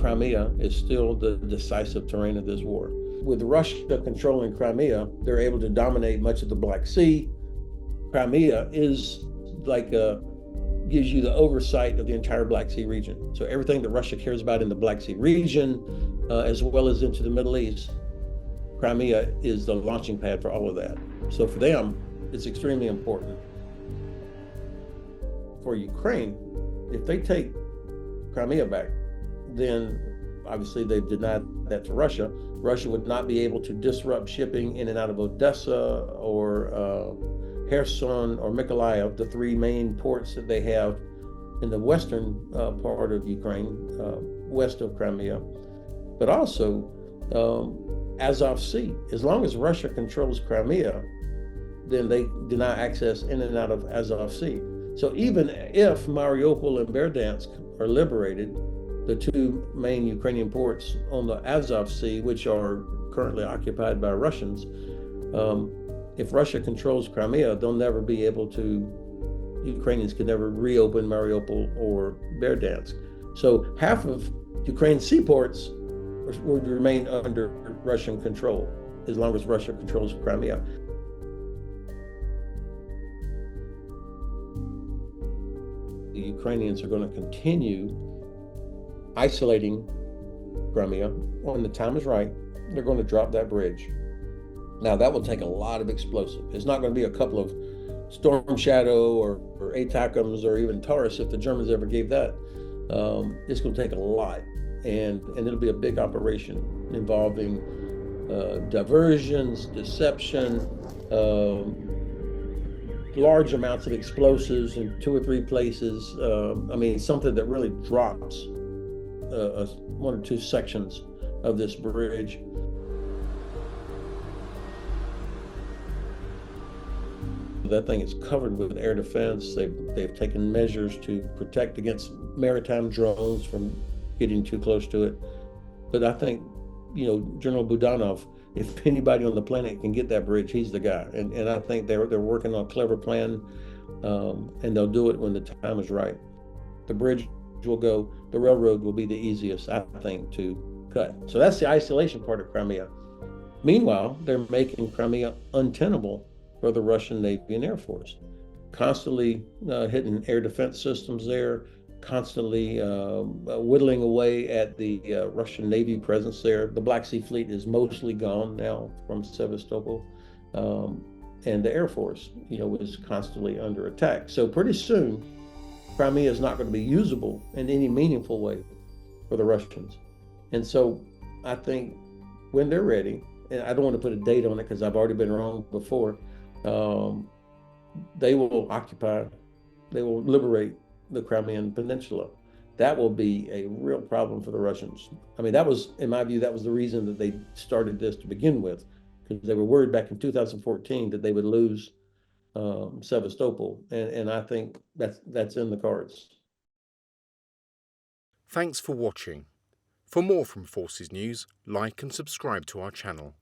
Crimea is still the decisive terrain of this war. With Russia controlling Crimea, they're able to dominate much of the Black Sea. Crimea is gives you the oversight of the entire Black Sea region. So everything that Russia cares about in the Black Sea region, as well as into the Middle East, Crimea is the launching pad for all of that. So for them, it's extremely important. For Ukraine, if they take Crimea back, then obviously they've denied that to Russia. Russia would not be able to disrupt shipping in and out of Odessa or Kherson or Mykolaiv, the three main ports that they have in the western part of Ukraine, west of Crimea, but also Azov Sea. As long as Russia controls Crimea, then they deny access in and out of Azov Sea. So even if Mariupol and Berdyansk are liberated, the two main Ukrainian ports on the Azov Sea, which are currently occupied by Russians, if Russia controls Crimea, they'll never be able to, Ukrainians could never reopen Mariupol or Berdyansk. So half of Ukraine's seaports would remain under Russian control as long as Russia controls Crimea. The Ukrainians are going to continue isolating Crimea. When the time is right, they're going to drop that bridge. Now, that will take a lot of explosive. It's not going to be a couple of Storm Shadow or ATACMS or even Taurus if the Germans ever gave that. It's going to take a lot, and it'll be a big operation involving diversions, deception, large amounts of explosives in 2 or 3 places. I mean, something that really drops 1 or 2 sections of this bridge. That thing is covered with air defense. They've taken measures to protect against maritime drones from getting too close to it. But I think, General Budanov, if anybody on the planet can get that bridge, he's the guy. And I think they're working on a clever plan, and they'll do it when the time is right. The bridge will go, the railroad will be the easiest, I think, to cut. So that's the isolation part of Crimea. Meanwhile, they're making Crimea untenable for the Russian Navy and Air Force, constantly hitting air defense systems there, constantly whittling away at the Russian Navy presence there. The Black Sea Fleet is mostly gone now from Sevastopol, and the Air Force, is constantly under attack. So pretty soon, Crimea is not going to be usable in any meaningful way for the Russians. And so I think when they're ready, and I don't want to put a date on it because I've already been wrong before, they will liberate the Crimean Peninsula. That will be a real problem for the Russians. I mean, that was, in my view, that was the reason that they started this to begin with, because they were worried back in 2014 that they would lose Sevastopol, and I think that's in the cards. Thanks for watching. For more from Forces News, like and subscribe to our channel.